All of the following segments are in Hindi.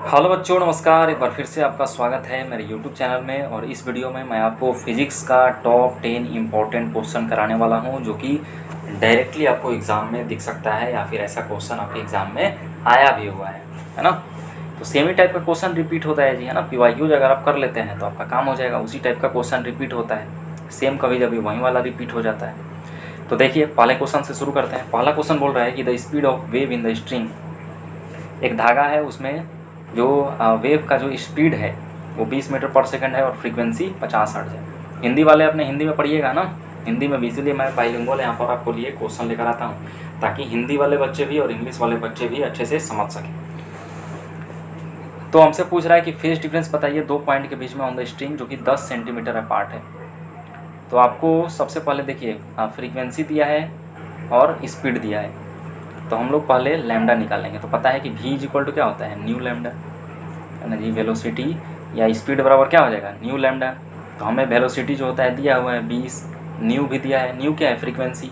हेलो बच्चों, नमस्कार। एक बार फिर से आपका स्वागत है मेरे यूट्यूब चैनल में। और इस वीडियो में मैं आपको फिज़िक्स का टॉप 10 इम्पोर्टेंट क्वेश्चन कराने वाला हूं, जो कि डायरेक्टली आपको एग्ज़ाम में दिख सकता है या फिर ऐसा क्वेश्चन आपके एग्ज़ाम में आया भी हुआ है ना। तो सेम ही टाइप का क्वेश्चन रिपीट होता है जी, है ना। PYQ अगर आप कर लेते हैं तो आपका काम हो जाएगा। उसी टाइप का क्वेश्चन रिपीट होता है, सेम कभी कभी वहीं वाला रिपीट हो जाता है। तो देखिए, पहले क्वेश्चन से शुरू करते हैं। पहला क्वेश्चन बोल रहा है कि the speed of wave in the string. एक धागा है, उसमें जो वेव का जो स्पीड है वो 20 मीटर पर सेकंड है और फ्रीक्वेंसी 50 हर्ट्ज है। हिंदी वाले अपने हिंदी में पढ़िएगा ना, हिंदी में भी। इसीलिए मैं बाइलिंगुअल यहाँ पर आपको लिए क्वेश्चन लेकर आता हूँ, ताकि हिंदी वाले बच्चे भी और इंग्लिश वाले बच्चे भी अच्छे से समझ सकें। तो हमसे पूछ रहा है कि फेज डिफरेंस बताइए दो पॉइंट के बीच में ऑन द स्ट्रिंग, जो कि 10 सेंटीमीटर अपार्ट है। तो आपको सबसे पहले देखिए, फ्रीक्वेंसी दिया है और स्पीड दिया है। तो हम लोग पहले लैम्डा निकालेंगे। तो पता है कि v इक्वल टू क्या होता है, न्यू लैम्डा, है ना जी। वेलोसिटी या स्पीड बराबर क्या हो जाएगा, न्यू लैम्डा। तो हमें वेलोसिटी जो होता है दिया हुआ है 20, न्यू भी दिया है। न्यू क्या है, फ्रीक्वेंसी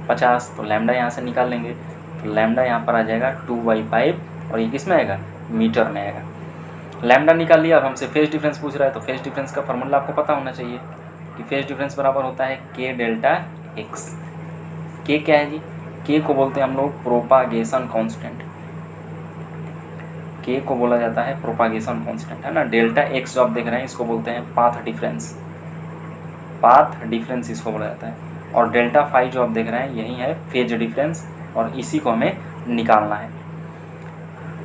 50। तो लैम्डा यहाँ से निकाल लेंगे। तो लैम्डा यहाँ पर आ जाएगा 2/5, और ये किस में आएगा, मीटर में आएगा। लैम्डा निकाल लिया। अब हमसे फेज डिफरेंस पूछ रहा है, तो फेज डिफरेंस का फार्मूला आपको पता होना चाहिए कि फेज डिफरेंस बराबर होता है k डेल्टा x। k क्या है जी, k को बोलते हैं हम लोग प्रोपागेशन कांस्टेंट। k को बोला जाता है प्रोपागेशन कांस्टेंट, है ना। डेल्टा x जो आप देख रहे हैं इसको बोलते हैं पाथ डिफरेंस। पाथ डिफरेंस इसको बोला जाता है। और डेल्टा फाई जो आप देख रहे हैं यही है फेज डिफरेंस, और इसी को हमें निकालना है।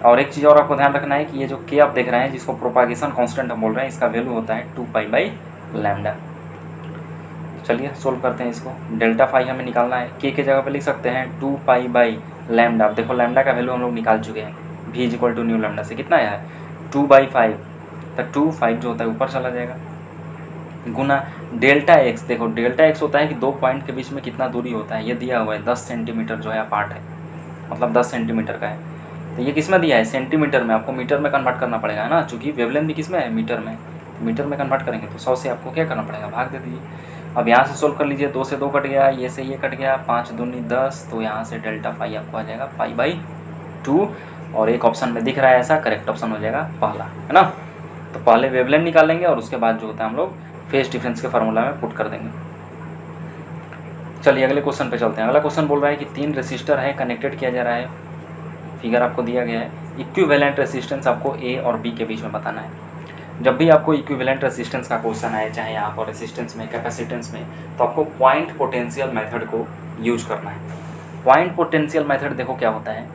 और एक चीज़ और आपको ध्यान रखना है कि ये जो k आप देख रहे हैं, जिसको प्रोपागेशन कांस्टेंट हम बोल रहे हैं, इसका वैल्यू होता है 2π/λ। चलिए सोल्व करते हैं इसको। डेल्टा फाई हमें निकालना है, k के जगह पे लिख सकते हैं 2π/λ। अब देखो लैम्डा का वैल्यू हम लोग निकाल चुके हैं। v equal to nu lambda से कितना आया है, 2/5। तो 2/5 जो होता है ऊपर चला जाएगा, गुना डेल्टा x। देखो डेल्टा x होता है कि दो पॉइंट के बीच में कितना दूरी होता है, ये दिया हुआ है 10 सेंटीमीटर जो है अपार्ट है, मतलब 10 सेंटीमीटर का है। तो ये किस में दिया है, सेंटीमीटर में। आपको मीटर में कन्वर्ट करना पड़ेगा, है ना, चूँकि वेवलेंथ भी किस में है, मीटर में। तो मीटर में कन्वर्ट करेंगे तो 100 से आपको क्या करना पड़ेगा, भाग दे दीजिए। अब यहाँ से सोल्व कर लीजिए, 2 से 2 कट गया, ये से ये कट गया, 5 दूनी 10। तो यहाँ से डेल्टा फाई आपको आ जाएगा π/2। और एक ऑप्शन में दिख रहा है ऐसा, करेक्ट ऑप्शन हो जाएगा पहला, है ना। तो पहले वेवलेंथ निकालेंगे और उसके बाद जो होता है हम लोग फेज डिफरेंस के फार्मूला में पुट कर देंगे। चलिए अगले क्वेश्चन पे चलते हैं। अगला क्वेश्चन बोल रहा है कि 3 रेसिस्टर है, कनेक्टेड किया जा रहा है। फिगर आपको दिया गया है। इक्विवेलेंट रेसिस्टेंस आपको ए और बी के बीच में बताना है। जब भी आपको इक्विवेलेंट रेसिस्टेंस का क्वेश्चन आए, चाहे यहाँ पर रेसिस्टेंस में, कैपेसिटेंस में, तो आपको पॉइंट पोटेंशियल मेथड को यूज करना है। पॉइंट पोटेंशियल मेथड देखो क्या होता है।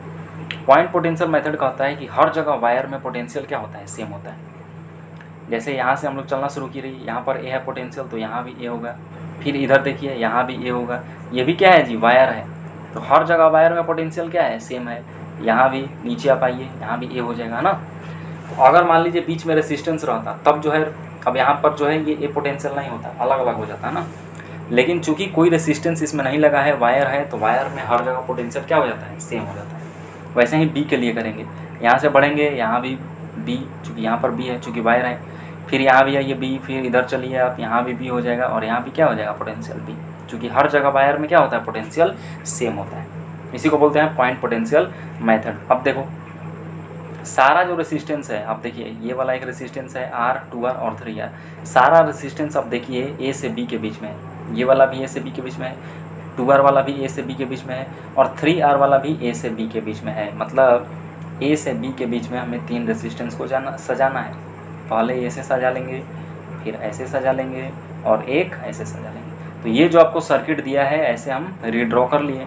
पॉइंट पोटेंशियल मेथड का होता है कि हर जगह वायर में पोटेंशियल क्या होता है, सेम होता है। जैसे यहाँ से हम लोग चलना शुरू की रही, यहाँ पर ए है पोटेंशियल, तो यहाँ भी ए होगा। फिर इधर देखिए, यहाँ भी ए होगा। ये भी क्या है जी, वायर है। तो हर जगह वायर में पोटेंशियल क्या है, सेम है। यहाँ भी नीचे आप आइए, यहाँ भी ए हो जाएगा ना। तो अगर मान लीजिए बीच में रेसिस्टेंस रहता, तब जो है, अब यहाँ पर जो है ये ए पोटेंशियल नहीं होता, अलग अलग हो जाता है ना। लेकिन चूंकि कोई रेसिस्टेंस इसमें नहीं लगा है, वायर है, तो वायर में हर जगह पोटेंशियल क्या हो जाता है, सेम हो जाता है। वैसे ही बी के लिए करेंगे। यहाँ से बढ़ेंगे, यहाँ भी बी, चूँकि यहाँ पर बी है, चूँकि वायर है। फिर यहाँ भी है ये बी, फिर इधर चलिए आप, यहाँ भी बी हो जाएगा, और यहाँ भी क्या हो जाएगा, पोटेंशियल बी। चूँकि हर जगह वायर में क्या होता है, पोटेंशियल सेम होता है। इसी को बोलते हैं पॉइंट पोटेंशियल मेथड। अब देखो सारा जो रेसिस्टेंस है, आप देखिए ये वाला एक रेसिस्टेंस है R, 2R और 3R। सारा रेसिस्टेंस आप देखिए ए से बी के बीच में है। ये वाला भी ए से बी के बीच में है, 2R वाला भी ए से बी के बीच में है, और 3R वाला भी ए से बी के बीच में है। मतलब ए से बी के बीच में हमें 3 रेसिस्टेंस को सजाना है। पहले ऐसे सजा लेंगे, फिर ऐसे सजा लेंगे, और एक ऐसे सजा लेंगे। तो ये जो आपको सर्किट दिया है, ऐसे हम रीड्रॉ कर लिए।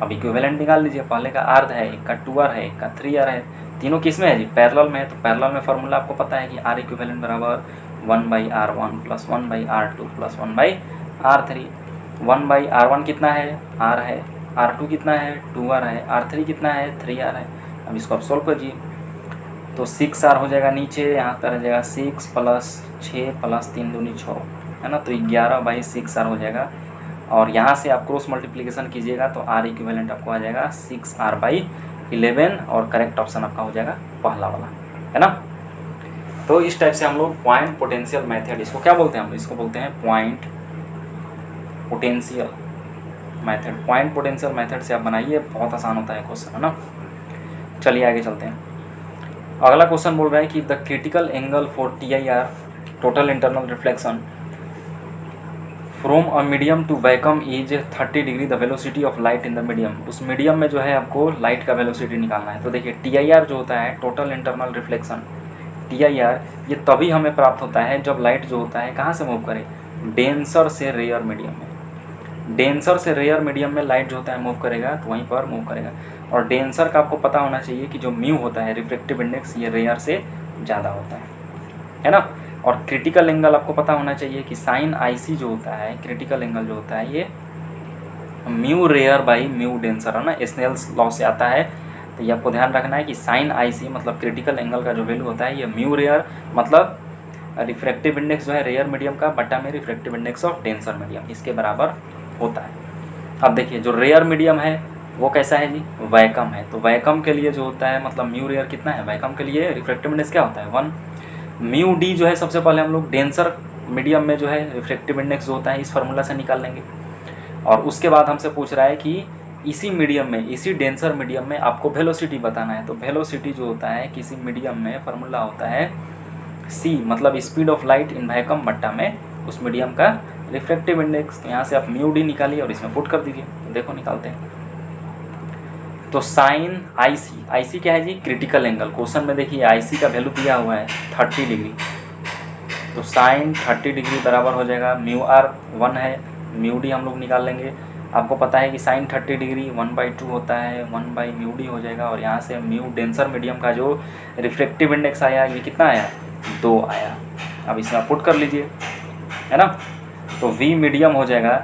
अब इक्विवेलेंट निकाल लीजिए। पहले का R है, एक का 2R है, एक का 3R है। तीनों किस में है जी, पैरेलल में है। तो पैरेलल में फार्मूला आपको पता है कि R इक्विवेलेंट बराबर 1/R1 + 1/R2 + 1/R3। 1/R1 कितना है, R है। R2 कितना है, 2R है। R3 कितना है, 3R है। अब इसको आप सोल्व कीजिए तो 6R हो जाएगा नीचे, यहाँ पर आ जाएगा 6 + 6 + 3 दूनी 6, है ना। तो 11/6R हो जाएगा। और यहाँ से आप क्रॉस मल्टीप्लिकेशन कीजिएगा तो R इक्विवेलेंट आपको आ जाएगा 6R/11, और करेक्ट ऑप्शन आपका हो जाएगा पहला वाला, है ना। तो इस टाइप से हम लोग पॉइंट पोटेंशियल मेथड, इसको क्या बोलते हैं, हम इसको बोलते हैं point potential method. Point potential method से आप बनाइए, बहुत आसान होता है क्वेश्चन, है ना। चलिए आगे चलते हैं। अगला क्वेश्चन बोल रहा है कि the critical angle for TIR total internal reflection from a medium to vacuum is 30 degree the velocity of light in the medium. उस मीडियम में जो है आपको लाइट का वेलोसिटी निकालना है। तो देखिए TIR जो होता है टोटल इंटरनल रिफ्लेक्शन, TIR ये तभी हमें प्राप्त होता है जब लाइट जो होता है कहाँ से मूव करे, डेंसर से रेयर मीडियम में। डेंसर से रेयर मीडियम में लाइट जो होता है मूव करेगा तो वहीं पर मूव करेगा। और डेंसर का आपको पता होना चाहिए कि जो म्यू होता है रिफ्रेक्टिव इंडेक्स ये रेयर से ज़्यादा होता है ना। और क्रिटिकल एंगल आपको पता होना चाहिए कि साइन IC जो होता है, क्रिटिकल एंगल जो होता है ये mu rare by mu denser है ना, स्नेल्स लॉ से आता है। तो ये आपको ध्यान रखना है कि साइन IC मतलब क्रिटिकल एंगल का जो वैल्यू होता है ये म्यू रेयर मतलब रिफ्रैक्टिव इंडेक्स जो है रेयर मीडियम का बटा में refractive index of denser medium, इसके बराबर होता है। अब देखिए जो रेयर मीडियम है वो कैसा है जी, वैक्यूम है। तो वैक्यूम के लिए जो होता है मतलब म्यू रेयर कितना है, वैक्यूम के लिए रिफ्रैक्टिव इंडेक्स क्या होता है 1। म्यू डी जो है सबसे पहले हम लोग डेंसर मीडियम में जो है रिफ्रैक्टिव इंडेक्स जो होता है इस फार्मूला से निकाल लेंगे। और उसके बाद हमसे पूछ रहा है कि इसी मीडियम में, इसी डेंसर मीडियम में आपको वेलोसिटी बताना है। तो वेलोसिटी जो होता है किसी मीडियम में फार्मूला होता है C मतलब speed of light in vacuum बट्टा में उस मीडियम का रिफ्रैक्टिव इंडेक्स। तो यहाँ से आप म्यू डी निकालिए और इसमें पुट कर दीजिए। तो देखो निकालते हैं। तो साइन IC क्या है जी, क्रिटिकल एंगल। क्वेश्चन में देखिए IC का वैल्यू दिया हुआ है 30 डिग्री। तो साइन 30 डिग्री बराबर हो जाएगा म्यू R 1 है, म्यू डी हम लोग निकाल लेंगे। आपको पता है कि साइन 30 डिग्री 1/2 होता है, 1 म्यू डी हो जाएगा। और यहाँ से म्यू डेंसर मीडियम का जो रिफ्रैक्टिव इंडेक्स आया ये कितना आया, 2 आया। अब इसमें पुट कर लीजिए, है ना। तो V मीडियम हो जाएगा।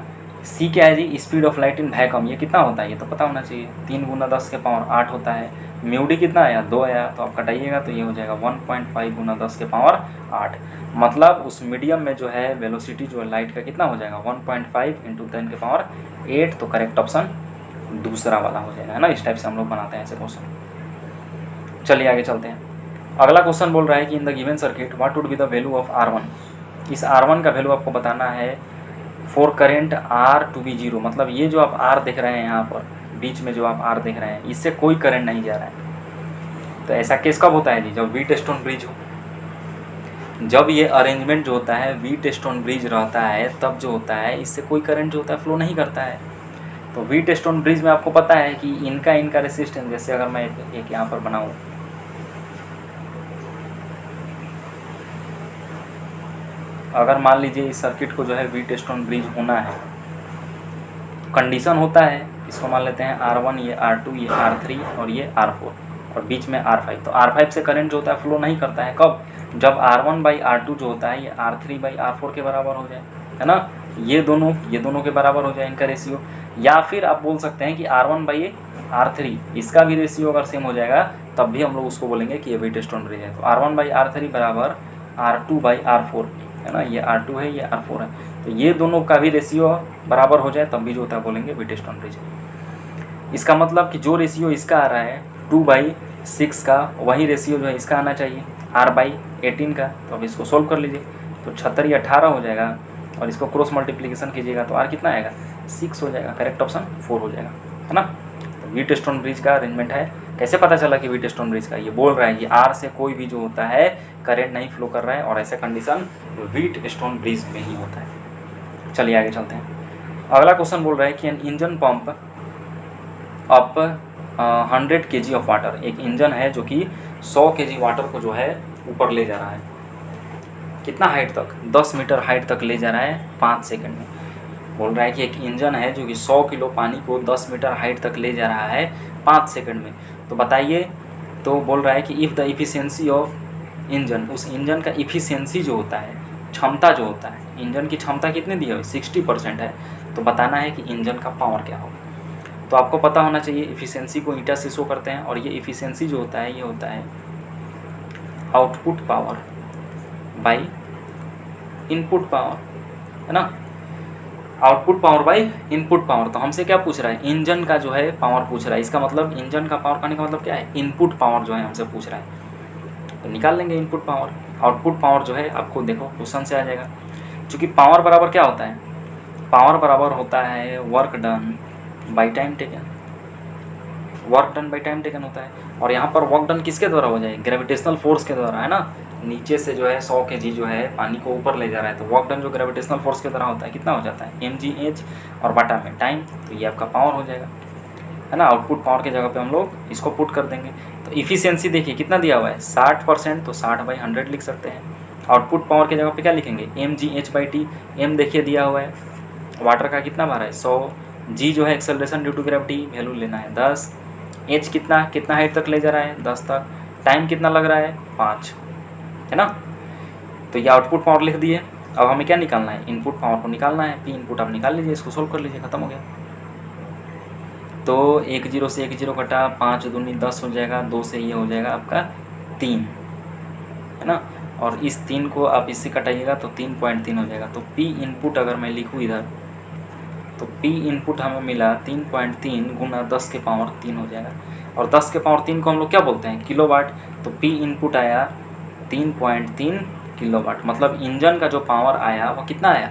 C क्या है जी, speed of light in vacuum, ये कितना होता है ये तो पता होना चाहिए, 3 × 10⁻8 होता है। म्यू डी कितना आया, 2 आया। तो आप कटाइएगा तो ये हो जाएगा 1.5 × 10⁻8। मतलब उस मीडियम में जो है वेलोसिटी जो है लाइट का कितना हो जाएगा 1.5 × 10⁸। तो करेक्ट ऑप्शन दूसरा वाला हो जाएगा, है ना। इस टाइप से हम लोग बनाते हैं ऐसे क्वेश्चन। चलिए आगे चलते हैं। अगला क्वेश्चन बोल रहा है कि in the given circuit what would be the value of R1। इस R1 का वैल्यू आपको बताना है for current R to be 0। मतलब ये जो आप R देख रहे हैं यहाँ पर बीच में जो आप R देख रहे हैं इससे कोई करंट नहीं जा रहा है। तो ऐसा केस कब होता है जी, जब व्हीटस्टोन ब्रिज हो। जब ये अरेंजमेंट जो होता है व्हीटस्टोन ब्रिज रहता है तब जो होता है इससे कोई करंट जो होता है फ्लो नहीं करता है। तो व्हीटस्टोन ब्रिज में आपको पता है कि इनका रेसिस्टेंस, जैसे अगर मैं एक यहाँ पर बनाऊँ, अगर मान लीजिए इस सर्किट को जो है व्हीटस्टोन ब्रिज होना है, कंडीशन होता है इसको मान लेते हैं R1, ये R2, ये R3 और ये R4 और बीच में R5। तो R5 से करंट जो होता है फ्लो नहीं करता है। कब, जब R1/R2 जो होता है ये R3/R4 के बराबर हो जाए, है ना। ये दोनों के बराबर हो जाए इनका रेशियो। या फिर आप बोल सकते हैं कि R1/R3 इसका भी रेशियो अगर सेम हो जाएगा तब भी हम लोग उसको बोलेंगे कि ये व्हीटस्टोन ब्रिज है। तो R1/R3 बराबर R2/R4, है ना। ये R2 है, ये R4 है। तो ये दोनों का भी रेशियो बराबर हो जाए तब भी जो होता है बोलेंगे व्हीटस्टोन ब्रिज। इसका मतलब कि जो रेशियो इसका आ रहा है 2/6 का, वही रेशियो जो है इसका आना चाहिए R/18 का। तो अब इसको सोल्व कर लीजिए। तो 76 18 हो जाएगा और इसको क्रॉस मल्टीप्लिकेशन कीजिएगा तो R कितना आएगा, 6 हो जाएगा। करेक्ट ऑप्शन 4 हो जाएगा, है ना। तो व्हीटस्टोन ब्रिज का अरेंजमेंट है। कैसे पता चला कि व्हीटस्टोन ब्रिज का, ये बोल रहा है कि R से कोई भी जो होता है करंट नहीं फ्लो कर रहा है और ऐसा कंडीशन व्हीटस्टोन ब्रिज में ही होता है। चलिए आगे चलते हैं। अगला क्वेश्चन बोल रहा है कि an engine pump up 100 kg of water. एक इंजन है जो कि 100 kg वाटर को जो है ऊपर ले जा रहा है। कितना हाइट तक, 10 मीटर हाइट तक ले जा रहा है 5 सेकंड में। बोल रहा है कि एक इंजन है जो कि 100 किलो पानी को 10 मीटर हाइट तक ले जा रहा है 5 सेकंड में। तो बताइए, तो बोल रहा है कि if the efficiency of engine, उस इंजन का इफ़िशियंसी जो होता है, क्षमता जो होता है, इंजन की क्षमता कितनी दी है 60% है। तो बताना है कि इंजन का पावर क्या होगा। तो आपको पता होना चाहिए इफ़िशियंसी को ईटा से शो करते हैं और ये इफ़िशियंसी जो होता है ये होता है output power by input power, है ना। Output power by input power. तो हमसे क्या पूछ रहा है, इंजन का जो है पावर पूछ रहा है। इसका मतलब इंजन का पावर कहने का मतलब क्या है, इनपुट पावर जो है हमसे पूछ रहा है। तो निकाल लेंगे इनपुट पावर। आउटपुट पावर जो है आपको देखो क्वेश्चन से आ जाएगा। क्योंकि पावर बराबर क्या होता है, पावर बराबर होता है work done by time taken. Work done by time taken होता है। और यहाँ पर वर्क डन किसके द्वारा हो जाए, ग्रेविटेशनल फोर्स के द्वारा, है ना। नीचे से जो है 100 kg जो है पानी को ऊपर ले जा रहा है, तो वर्क डन जो ग्रेविटेशनल फोर्स के द्वारा होता है कितना हो जाता है, mgh और बटा में टाइम, तो ये आपका पावर हो जाएगा, है ना। आउटपुट पावर की जगह पे हम लोग इसको पुट कर देंगे। तो इफिशियंसी देखिए कितना दिया हुआ है 60%, तो 60/100 लिख सकते हैं। आउटपुट पावर की जगह पे क्या लिखेंगे, mgh/t। m देखिए दिया हुआ है, वाटर का कितना बार है 100, g जो है acceleration due to gravity value लेना है 10, h कितना हाइट तक ले जा रहा है 10 तक, टाइम कितना लग रहा है 5, है ना। तो ये आउटपुट पावर लिख दिए। अब हमें क्या निकालना है, इनपुट पावर को निकालना है। p इनपुट आप निकाल लीजिए, इसको सोल्व कर लीजिए, खत्म हो गया। तो 1 0 से 1 0 घटा, 5 दूनी 10 हो जाएगा, 2 से ये हो जाएगा आपका 3, है ना। और इस 3 को आप इससे कटाइएगा तो 3.3 हो जाएगा। तो p इनपुट अगर मैं लिखूँ इधर, तो p इनपुट हमें मिला 3.3 गुना 10 के पावर 3 हो जाएगा। और 10 के पावर 3 को हम लोग क्या बोलते हैं, किलोवाट। तो p इनपुट आया 3.3 किलोवाट, मतलब इंजन का जो पावर आया वो कितना आया,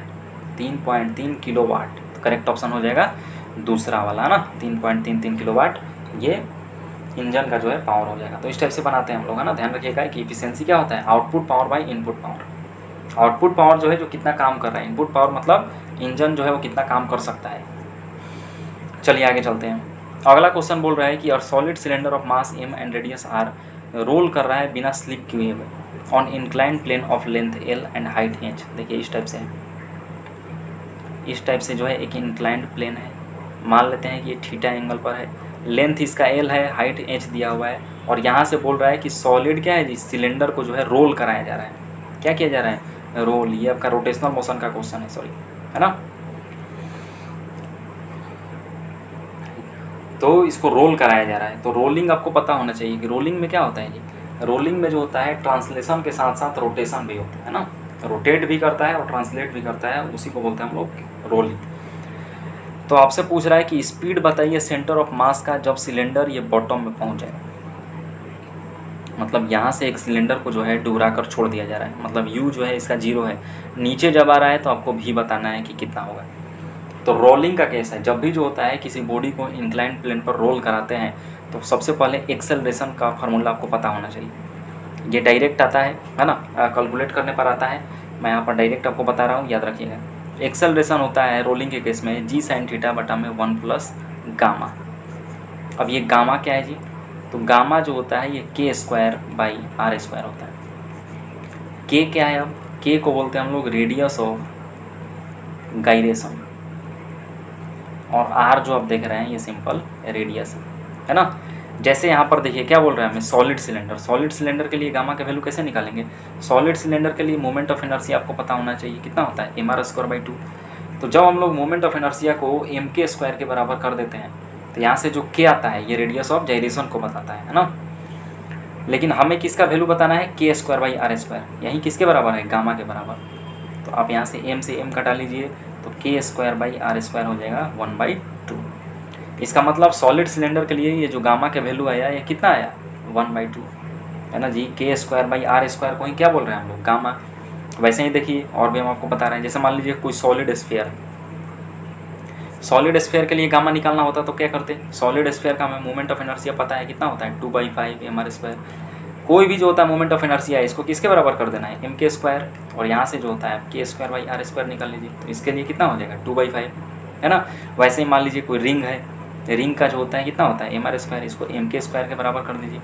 3.3 किलोवाट। तो करेक्ट ऑप्शन हो जाएगा दूसरा वाला ना, 3.33 किलोवाट ये इंजन का जो है पावर हो जाएगा। तो इस टाइप से बनाते हैं हम लोग, है ना। ध्यान रखिएगा कि इफिशियंसी क्या होता है, output power by input power. Output power जो है जो कितना काम कर रहा है, इनपुट पावर मतलब इंजन जो है वो कितना काम कर सकता है। चलिए आगे चलते हैं। अगला क्वेश्चन बोल रहा है कि solid cylinder of mass m and radius r roll कर रहा है बिना स्लिप किए हुए on inclined plane of length l and height h। देखिए इस टाइप से है, इस टाइप से जो है एक इंक्लाइंड प्लेन है, मान लेते हैं कि ये थीटा एंगल पर है, लेंथ इसका l है, हाइट h दिया हुआ है, और यहाँ से बोल रहा है कि सॉलिड क्या है जी, सिलेंडर को जो है रोल कराया जा रहा है। क्या किया जा रहा है, रोल। ये आपका रोटेशनल मोशन का क्वेश्चन है, सॉरी, है ना। तो इसको रोल कराया जा रहा है। तो रोलिंग आपको पता होना चाहिए कि रोलिंग में क्या होता है जी, रोलिंग में जो होता है ट्रांसलेशन के साथ साथ रोटेशन भी होता है ना, रोटेट भी करता है और ट्रांसलेट भी करता है, उसी को बोलते हैं हम लोग रोलिंग। तो आपसे पूछ रहा है कि स्पीड बताइए सेंटर ऑफ मास का जब सिलेंडर ये बॉटम में पहुंच जाए, मतलब यहाँ से एक सिलेंडर को जो है डुबरा कर छोड़ दिया जा रहा है, मतलब u जो है इसका 0 है, नीचे जब आ रहा है तो आपको v बताना है कि कितना होगा। तो रोलिंग का केस है, जब भी जो होता है किसी बॉडी को इंक्लाइंड प्लेन पर रोल कराते हैं तो सबसे पहले एक्सेलरेशन का फार्मूला आपको पता होना चाहिए। ये डायरेक्ट आता है ना, कैलकुलेट करने पर आता है, मैं यहाँ पर डायरेक्ट आपको बता रहा हूँ, याद रखिएगा। एक्सेलरेशन होता है रोलिंग के केस में g sin थीटा बटा में 1 प्लस गामा। अब ये गामा क्या है जी, तो गामा जो होता है ये k²/r² होता है। k क्या है, अब k को बोलते हैं हम लोग रेडियस ऑफ गायरेशन, और r जो आप देख रहे हैं ये सिंपल रेडियस है ना। जैसे यहाँ पर देखिए क्या बोल रहा है हमें, सॉलिड सिलेंडर, सॉलिड सिलेंडर के लिए गामा का वैल्यू कैसे निकालेंगे, सॉलिड सिलेंडर के लिए मोमेंट ऑफ इनर्शिया आपको पता होना चाहिए कितना होता है, mr²/2। तो जब हम लोग मोमेंट ऑफ इनर्शिया को mk² के बराबर कर देते हैं तो यहाँ से जो k आता है ये रेडियस ऑफ जाइरेशन को बताता है ना। लेकिन हमें किसका वैल्यू बताना है, k²/r², यही किसके बराबर है, गामा के बराबर। तो आप यहाँ से m से m कटा लीजिए तो k²/r² हो जाएगा 1/2। इसका मतलब सॉलिड सिलेंडर के लिए ये जो गामा का वैल्यू आया ये कितना आया, 1/2, है ना जी। k²/r² को ही क्या बोल रहे हैं हम लोग, गामा। वैसे ही देखिए और भी हम आपको बता रहे हैं, जैसे मान लीजिए कोई सॉलिड स्फीयर, सॉलिड स्फीयर के लिए गामा निकालना होता तो क्या करते, सॉलिड स्फीयर का हमें मोमेंट ऑफ इनर्शिया पता है कितना होता है, 2/5 mr²। कोई भी जो होता है मोमेंट ऑफ इनर्शिया इसको किसके बराबर कर देना है, mk², और यहाँ से जो होता है k²/r² निकाल लीजिए, तो इसके लिए कितना हो जाएगा 2/5, है ना। वैसे ही मान लीजिए कोई रिंग है, रिंग का जो होता है कितना होता है mr², इसको mk² के बराबर कर दीजिए,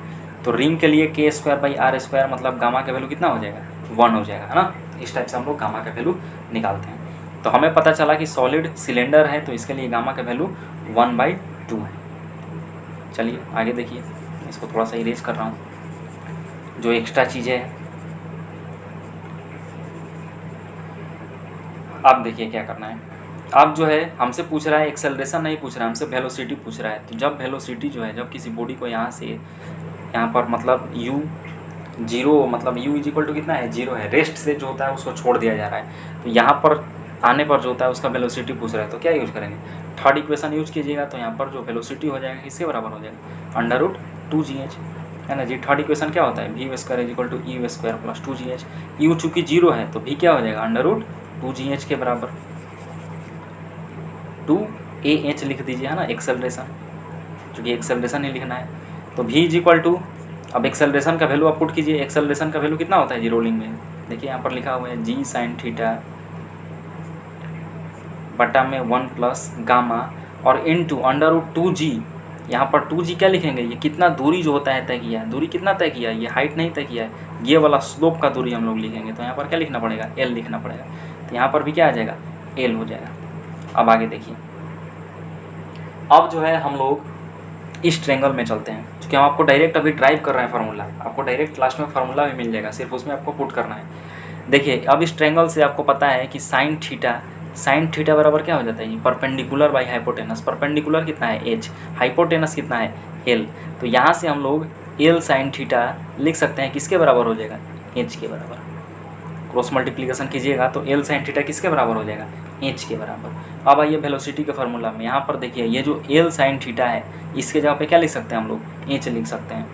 तो रिंग के लिए k²/r² मतलब गामा का वैल्यू कितना हो जाएगा, 1 हो जाएगा, है ना। इस टाइप से हम लोग गामा का वैल्यू निकालते हैं। तो हमें पता चला कि सॉलिड सिलेंडर है तो इसके लिए गामा का वैल्यू 1/2 है। चलिए आगे देखिए, इसको थोड़ा सा इरेज कर रहा हूँ जो एक्स्ट्रा चीज़ें हैं। अब देखिए क्या करना है, अब जो है हमसे पूछ रहा है एक्सेलरेशन नहीं पूछ रहा है, हमसे वेलोसिटी पूछ रहा है। तो जब वेलोसिटी जो है, जब किसी बॉडी को यहाँ से यहाँ पर मतलब u0 मतलब u = कितना है, 0 है, रेस्ट से जो होता है उसको छोड़ दिया जा रहा है, तो यहाँ पर आने पर जो होता है उसका वेलोसिटी पूछ रहा है, तो क्या यूज़ करेंगे, थर्ड इक्वेशन यूज कीजिएगा। तो यहाँ पर जो वेलोसिटी हो जाएगा किसके बराबर हो जाएगा, √2gh, है ना जी। थर्ड इक्वेशन क्या होता है, v² = u² + 2gh। u चूँकि 0 है तो v क्या हो जाएगा, √2gh के बराबर 2ah लिख दीजिए, है ना, एक्सेलरेशन। क्योंकि एक्सेलरेशन ही लिखना है। तो v इज इक्वल टू, अब एक्सेलरेशन का वैल्यू आप पुट कीजिए। एक्सेलरेशन का वैल्यू कितना होता है जी रोलिंग में, देखिए यहाँ पर लिखा हुआ है g sin थीटा बटा में 1 प्लस गामा और इंटू √2g। यहाँ पर 2g क्या लिखेंगे, ये कितना दूरी जो होता है तय किया है, दूरी कितना तय किया है, ये हाइट नहीं तय किया है, ये वाला स्लोप का दूरी हम लोग लिखेंगे। तो यहाँ पर क्या लिखना पड़ेगा, l लिखना पड़ेगा। तो यहाँ पर भी क्या आ जाएगा, l हो जाएगा। अब आगे देखिए, अब जो है हम लोग इस ट्रेंगल में चलते हैं, क्योंकि हम आपको डायरेक्ट अभी ड्राइव कर रहे हैं फार्मूला, आपको डायरेक्ट लास्ट में फार्मूला भी मिल जाएगा, सिर्फ उसमें आपको पुट करना है। देखिए अब इस ट्रेंगल से आपको पता है कि साइन थीटा बराबर क्या हो जाता है, परपेंडिकुलर बाई हाइपोटेनस। परपेंडिकुलर कितना है h, हाइपोटेनस कितना है l। तो यहाँ से हम लोग l साइन थीटा लिख सकते हैं, किसके बराबर हो जाएगा, h के बराबर। क्रॉस मल्टीप्लिकेशन कीजिएगा तो l साइन थीटा किसके बराबर हो जाएगा, h के बराबर। अब आइए वेलोसिटी के फार्मूला में, यहाँ पर देखिए ये जो l साइन थीटा है इसके जगह पे क्या लिख सकते हैं हम लोग, h लिख सकते हैं।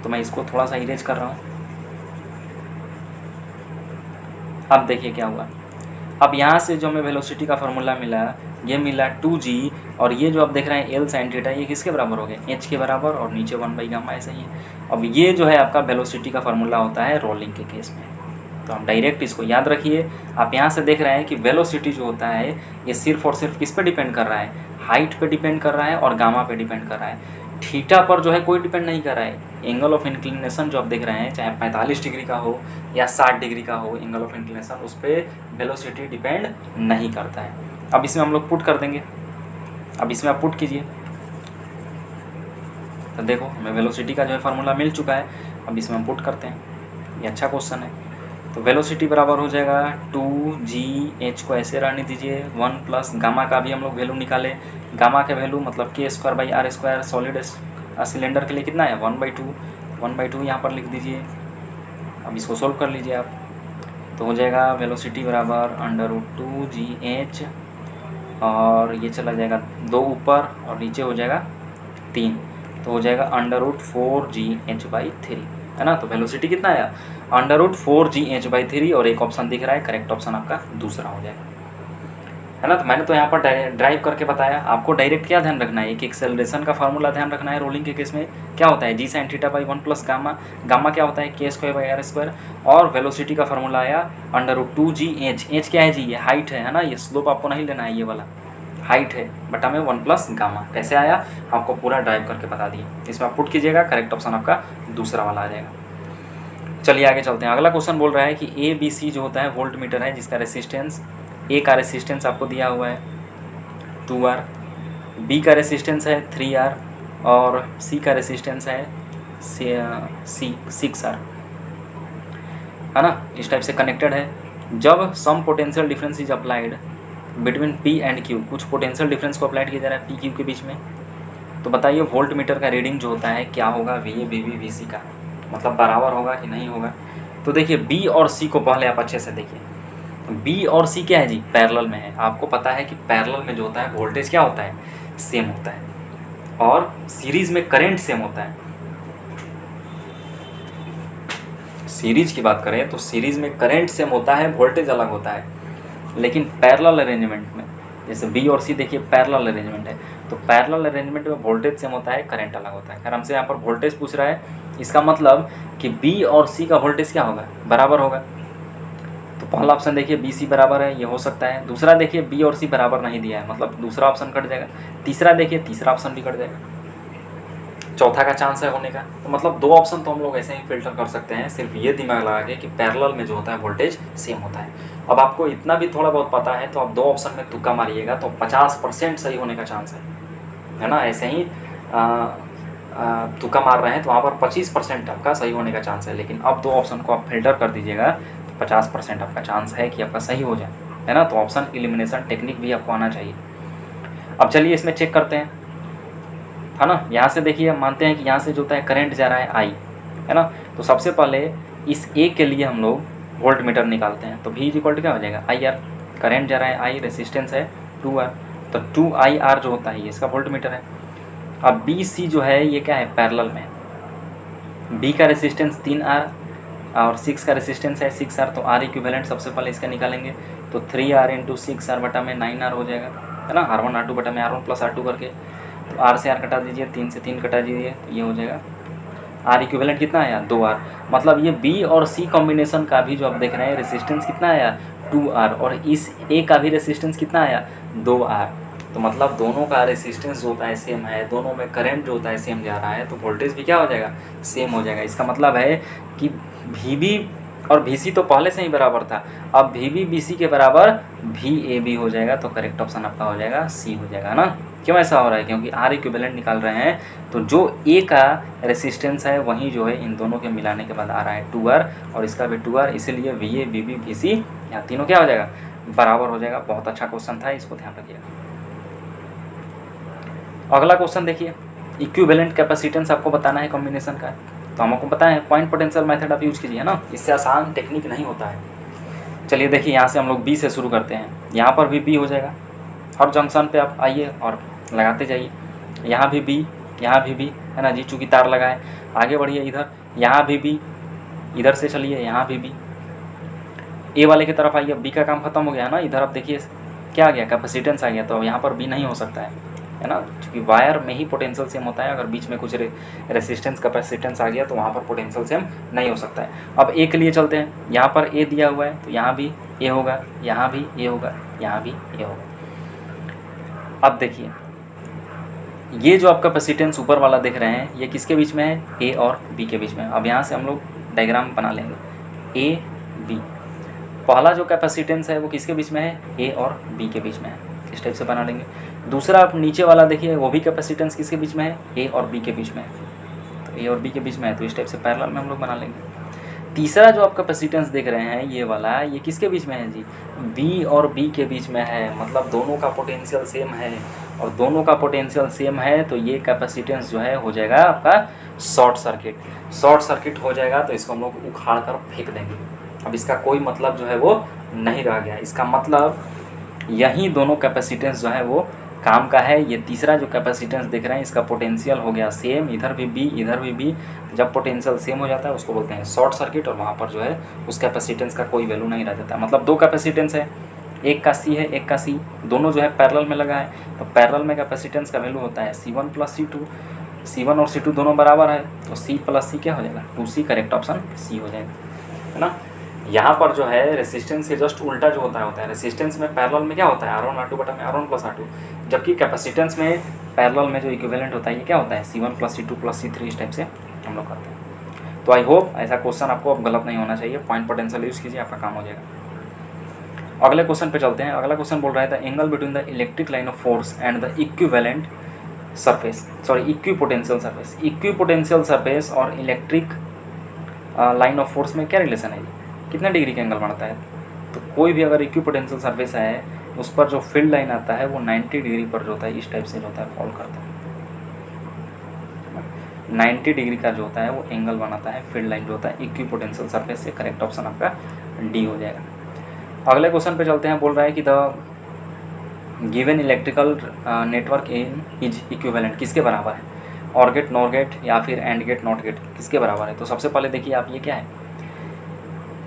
तो मैं इसको थोड़ा सा इरेज कर रहा हूँ। अब देखिए क्या हुआ, अब यहाँ से जो हमें वेलोसिटी का फार्मूला मिला, ये मिला 2g, और ये जो आप देख रहे हैं l साइन थीटा, ये किसके बराबर हो गया, h के बराबर, और नीचे 1/गामा ऐसा ही है। अब ये जो है आपका वेलोसिटी का फार्मूला होता है रोलिंग के केस में। तो हम डायरेक्ट इसको याद रखिए। आप यहाँ से देख रहे हैं कि वेलोसिटी जो होता है ये सिर्फ और सिर्फ किस पे डिपेंड कर रहा है, हाइट पे डिपेंड कर रहा है और गामा पे डिपेंड कर रहा है। थीटा पर जो है कोई डिपेंड नहीं कर रहा है। एंगल ऑफ इंक्लिनेशन जो आप देख रहे हैं, चाहे 45 डिग्री का हो या 60 डिग्री का हो, एंगल ऑफ इंक्लिनेशन उस पर वेलोसिटी डिपेंड नहीं करता है। अब इसमें हम लोग पुट कर देंगे। अब इसमें आप पुट कीजिए तो देखो हमें वेलोसिटी का जो है फार्मूला मिल चुका है। अब इसमें हम पुट करते हैं, ये अच्छा क्वेश्चन है। तो वेलोसिटी बराबर हो जाएगा 2g, h को ऐसे रहने दीजिए, 1 प्लस गामा का भी हम लोग वैल्यू निकाले। गामा का वैल्यू मतलब k²/r², सॉलिड सिलेंडर के लिए कितना है 1/2 यहाँ पर लिख दीजिए। अब इसको सोल्व कर लीजिए आप, तो हो जाएगा वेलोसिटी बराबर √2gh, और ये चला जाएगा 2 ऊपर और नीचे हो जाएगा 3, तो हो जाएगा √4gh/3, है ना। तो वेलोसिटी कितना आया, √4gh/3, और एक ऑप्शन दिख रहा है, करेक्ट ऑप्शन आपका दूसरा हो जाएगा, है ना। तो मैंने तो यहाँ पर ड्राइव करके बताया। आपको डायरेक्ट क्या ध्यान रखना है, एक एक्सेलरेशन का फार्मूला ध्यान रखना है। रोलिंग के केस में क्या होता है, g sin θ/1 plus gamma, gamma क्या होता है k²/r², और वेलोसिटी का फार्मूला आया √2gh। h क्या है जी, ये हाइट है ना, ये स्लोप आपको नहीं लेना है, ये वाला हाइट है बटा में 1 प्लस गामा। कैसे आया आपको पूरा ड्राइव करके बता दिए। इसमें आप पुट कीजिएगा, करेक्ट ऑप्शन आपका दूसरा वाला आ जाएगा। चलिए आगे चलते हैं। अगला क्वेश्चन बोल रहा है कि ABC जो होता है वोल्ट मीटर है, जिसका रेसिस्टेंस, A का रेसिस्टेंस आपको दिया हुआ है 2R, B का रेसिस्टेंस है 3R, और C का रेसिस्टेंस है 6R, है ना। इस टाइप से कनेक्टेड है। जब some potential difference is applied between P and Q, कुछ पोटेंशियल डिफरेंस को अप्लाइड किया जा रहा है P Q के बीच में, तो बताइए वोल्ट मीटर का रीडिंग जो होता है क्या होगा, VA VB VC का, मतलब बराबर होगा कि नहीं होगा। तो देखिए B और C को पहले आप अच्छे से देखिए। B और C क्या है जी, पैरेलल में है। आपको पता है कि पैरेलल में जो होता है वोल्टेज क्या होता है, सेम होता है, और सीरीज में करंट सेम होता है। सीरीज की बात करें तो सीरीज में करंट सेम होता है, वोल्टेज अलग होता है। लेकिन पैरेलल अरेंजमेंट में, जैसे B और C देखिए पैरेलल अरेंजमेंट है, तो पैरेलल अरेंजमेंट में वोल्टेज सेम होता है, करंट अलग होता है। अगर हमसे यहाँ पर वोल्टेज पूछ रहा है, इसका मतलब कि B और C का वोल्टेज क्या होगा, बराबर होगा। तो पहला ऑप्शन देखिए BC बराबर है, ये हो सकता है। दूसरा देखिए B और C बराबर नहीं दिया है, मतलब दूसरा ऑप्शन कट जाएगा। तीसरा देखिए तीसरा ऑप्शन भी कट जाएगा। चौथा का चांस है होने का, तो मतलब 2 ऑप्शन तो हम लोग ऐसे ही फिल्टर कर सकते हैं, सिर्फ ये दिमाग लगा के कि पैरेलल में जो होता है वोल्टेज सेम होता है। अब आपको इतना भी थोड़ा बहुत पता है तो आप 2 ऑप्शन में तुक्का मारिएगा तो 50% सही होने का चांस है ना। ऐसे ही तुक्का मार रहे हैं तो वहाँ पर 25% आपका सही होने का चांस है। लेकिन अब 2 ऑप्शन को आप फिल्टर कर दीजिएगा तो 50% आपका चांस है कि आपका सही हो जाए, है ना। तो ऑप्शन एलिमिनेशन टेक्निक भी आपको आना चाहिए। अब चलिए इसमें चेक करते हैं, है ना। यहाँ से देखिए हम मानते हैं कि यहाँ से जो होता है करंट जा रहा है I, है ना। तो सबसे पहले इस A के लिए हम लोग वोल्ट मीटर निकालते हैं। तो V = क्या हो जाएगा, IR, करंट जा रहा है I, रेसिस्टेंस है 2R, तो 2IR जो होता है ये इसका वोल्ट मीटर है। अब BC जो है ये क्या है, पैरेलल में। B का रेसिस्टेंस 3R और 6 का रेसिस्टेंस है 6R, तो R इक्विवेलेंट सबसे पहले इसका निकालेंगे, तो 3R × 6R बटा में 9R हो जाएगा, है ना। R1 R2 बटा में R1 + R2 करके। तो आर से आर कटा दीजिए, 3 से 3 कटा दीजिए, तो ये हो जाएगा आर इक्विवेलेंट कितना आया 2R। मतलब ये बी और सी कॉम्बिनेशन का भी जो आप देख रहे हैं रेसिस्टेंस कितना आया 2R, और इस ए का भी रेसिस्टेंस कितना आया 2R। तो मतलब दोनों का रेसिस्टेंस जो होता है सेम है, दोनों में करंट जो होता है सेम जा रहा है, तो वोल्टेज भी क्या हो जाएगा सेम हो जाएगा। इसका मतलब है कि VB और VC तो पहले से ही बराबर था, अब VB BC के बराबर VAB हो जाएगा, तो करेक्ट ऑप्शन आपका हो जाएगा C हो जाएगा ना। क्यों ऐसा हो रहा है? क्योंकि R इक्विवेलेंट निकाल रहे हैं, तो जो A का रेसिस्टेंस है वही जो है इन दोनों के मिलाने के बाद आ रहा है 2R, और इसका भी 2R, इसीलिए VA BB VC यहाँ तीनों क्या हो जाएगा बराबर हो जाएगा। बहुत अच्छा क्वेश्चन था, इसको ध्यान रखिएगा। अगला क्वेश्चन देखिए, इक्विवेलेंट कैपेसिटेंस आपको बताना है कॉम्बिनेशन का, तो हमको पता है पॉइंट पोटेंशियल मेथड आप यूज कीजिए, है ना, इससे आसान टेक्निक नहीं होता है। चलिए देखिए, यहाँ से हम लोग B से शुरू करते हैं। यहाँ पर भी B हो जाएगा, हर जंक्शन पे आप आइए और लगाते जाइए। यहाँ भी B, यहाँ भी B, है ना जी, चूँकि तार लगा है। आगे बढ़िए इधर, यहाँ भी B, इधर से चलिए, यहाँ भी B, A वाले की तरफ आइए। B का काम खत्म हो गया है ना, इधर आप देखिए क्या आ गया कैपेसिटेंस आ गया, तो यहाँ पर B नहीं हो सकता है ना, क्योंकि वायर में ही पोटेंशियल सेम होता है। अगर बीच में कुछ रेसिस्टेंस कैपेसिटेंस आ गया तो वहाँ पर पोटेंशियल सेम नहीं हो सकता है। अब A के लिए चलते हैं, यहाँ पर A दिया हुआ है, तो यहाँ भी A होगा, यहाँ भी A होगा, यहाँ भी A होगा। अब देखिए, ये जो आप कैपेसिटेंस ऊपर वाला देख रहे हैं, ये किसके बीच में है A और B के बीच में। अब यहाँ से हम लोग डायग्राम बना लेंगे, A B। पहला जो कैपेसिटेंस है वो किसके बीच में है A और B के बीच में है, इस टाइप से बना लेंगे। दूसरा आप नीचे वाला देखिए, वो भी कैपेसिटेंस किसके बीच में है A और B के बीच में है, तो A और B के बीच में है, तो इस टाइप से पैरेलल में हम लोग बना लेंगे। तीसरा जो आप कैपेसिटेंस देख रहे हैं ये वाला, ये किसके बीच में है जी B और B के बीच में है, मतलब दोनों का पोटेंशियल सेम है, और दोनों का पोटेंशियल सेम है तो ये कैपेसिटेंस जो है हो जाएगा आपका शॉर्ट सर्किट हो जाएगा, तो इसको हम लोग उखाड़ कर फेंक देंगे। अब इसका कोई मतलब जो है वो नहीं रह गया, इसका मतलब यही दोनों कैपेसिटेंस जो है वो काम का है। ये तीसरा जो कैपेसिटेंस देख रहे हैं इसका पोटेंशियल हो गया सेम, इधर भी B इधर भी B, जब पोटेंशियल सेम हो जाता है उसको बोलते हैं शॉर्ट सर्किट, और वहाँ पर जो है उस कैपेसिटेंस का कोई वैल्यू नहीं रह जाता। मतलब दो कैपेसिटेंस है, एक का C है एक का C, दोनों जो है पैरेलल में लगा है, तो पैरेलल में कैपेसिटेंस का वैल्यू होता है C1 + C2, C1 और C2 दोनों बराबर है, तो C + C क्या हो जाएगा 2C, करेक्ट ऑप्शन C हो जाएगा, है ना। यहाँ पर जो है रेसिस्टेंस से जस्ट उल्टा जो होता है रेसिस्टेंस में पैरेलल में क्या होता है R1 R2 बटा में R1 + R2, जबकि कैपेसिटेंस में पैरेलल में जो इक्विवेलेंट होता है ये क्या होता है C1 + C2 + C3, इस टाइप से हम लोग करते हैं। तो आई होप ऐसा क्वेश्चन आपको अब गलत नहीं होना चाहिए, पॉइंट पोटेंशियल यूज़ कीजिए, आपका काम हो जाएगा। अगले क्वेश्चन पे चलते हैं। अगला क्वेश्चन बोल रहा है the angle between the electric line of force and the equivalent surface, equipotential surface. Equipotential surface और इलेक्ट्रिक लाइन ऑफ फोर्स में क्या रिलेशन है, कितने डिग्री का एंगल बनता है। तो कोई भी अगर इक्विपोटेंशियल सरफेस है उस पर जो फील्ड लाइन आता है वो 90 डिग्री पर जो होता है इस टाइप से जो होता है फॉल करता है, 90 डिग्री का जो होता है वो एंगल बनाता है फील्ड लाइन जो होता है इक्विपोटेंशियल सरफेस से, करेक्ट ऑप्शन आपका D हो जाएगा। अगले क्वेश्चन पे चलते हैं। बोल रहा है कि the given electrical network in is equivalent किसके बराबर है, ऑर गेट नॉर गेट या फिर एंड गेट नॉट गेट, किसके बराबर है। तो सबसे पहले देखिए आप, ये क्या है,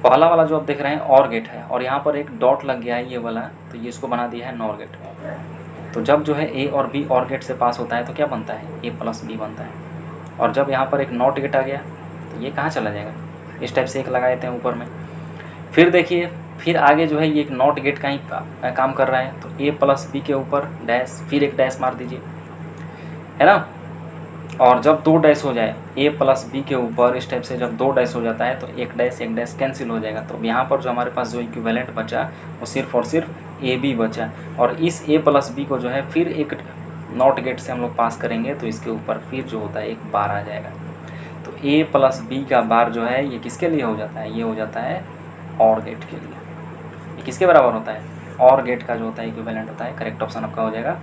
पहला वाला जो आप देख रहे हैं ऑर गेट है, और यहाँ पर एक डॉट लग गया है ये वाला, तो ये इसको बना दिया है नॉर गेट। तो जब जो है A और B ऑर गेट से पास होता है तो क्या बनता है A + B बनता है, और जब यहाँ पर एक नॉट गेट आ गया तो ये कहाँ चला जाएगा, इस टाइप से एक लगा देते हैं ऊपर में। फिर देखिए, फिर आगे जो है ये एक नॉट गेट का ही काम कर रहा है, तो A + B के ऊपर डैश, फिर एक डैश मार दीजिए, है ना। और जब 2 डैश हो जाए A + B के ऊपर, इस टाइप से जब 2 डैश हो जाता है तो एक डैश कैंसिल हो जाएगा। तो यहाँ पर जो हमारे पास जो इक्विवेलेंट बचा वो सिर्फ और सिर्फ AB बचा, और इस A + B को जो है फिर एक नॉट गेट से हम लोग पास करेंगे तो इसके ऊपर फिर जो होता है एक बार आ जाएगा। तो A + B का बार जो है ये किसके लिए हो जाता है, ये हो जाता है ऑर गेट के लिए। ये किसके बराबर होता है, ऑर गेट का जो होता है इक्विवेलेंट होता है, करेक्ट ऑप्शन आपका हो जाएगा,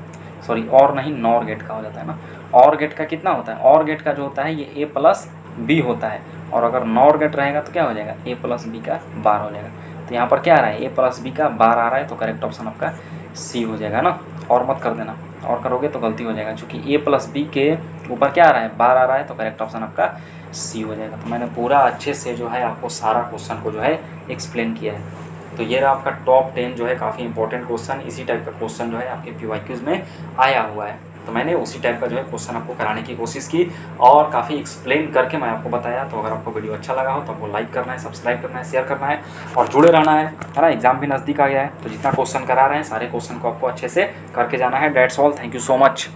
सॉरी और नहीं नॉर गेट का हो जाता है ना। ऑर गेट का कितना होता है, ऑर गेट का जो होता है ये A + B होता है, और अगर नॉर गेट रहेगा तो क्या हो जाएगा A + B का बार हो जाएगा। तो यहाँ पर क्या आ रहा है A + B का बार आ रहा है, तो करेक्ट ऑप्शन आपका C हो जाएगा ना। और मत कर देना, और करोगे तो गलती हो जाएगा, क्योंकि A + B के ऊपर क्या आ रहा है बार आ रहा है, तो करेक्ट ऑप्शन आपका C हो जाएगा। तो मैंने पूरा अच्छे से जो है आपको सारा क्वेश्चन को जो है एक्सप्लेन किया है। तो ये रहा आपका टॉप 10 जो है काफ़ी इंपॉर्टेंट क्वेश्चन, इसी टाइप का क्वेश्चन जो है आपके PYQs में आया हुआ है। तो मैंने उसी टाइप का जो है क्वेश्चन आपको कराने की कोशिश की और काफ़ी एक्सप्लेन करके मैं आपको बताया। तो अगर आपको वीडियो अच्छा लगा हो तो आपको लाइक करना है, सब्सक्राइब करना है, शेयर करना है और जुड़े रहना है ना। एग्जाम भी नज़दीक आ गया है, तो जितना क्वेश्चन करा रहे हैं सारे क्वेश्चन को आपको अच्छे से करके जाना है। That's all, thank you so much.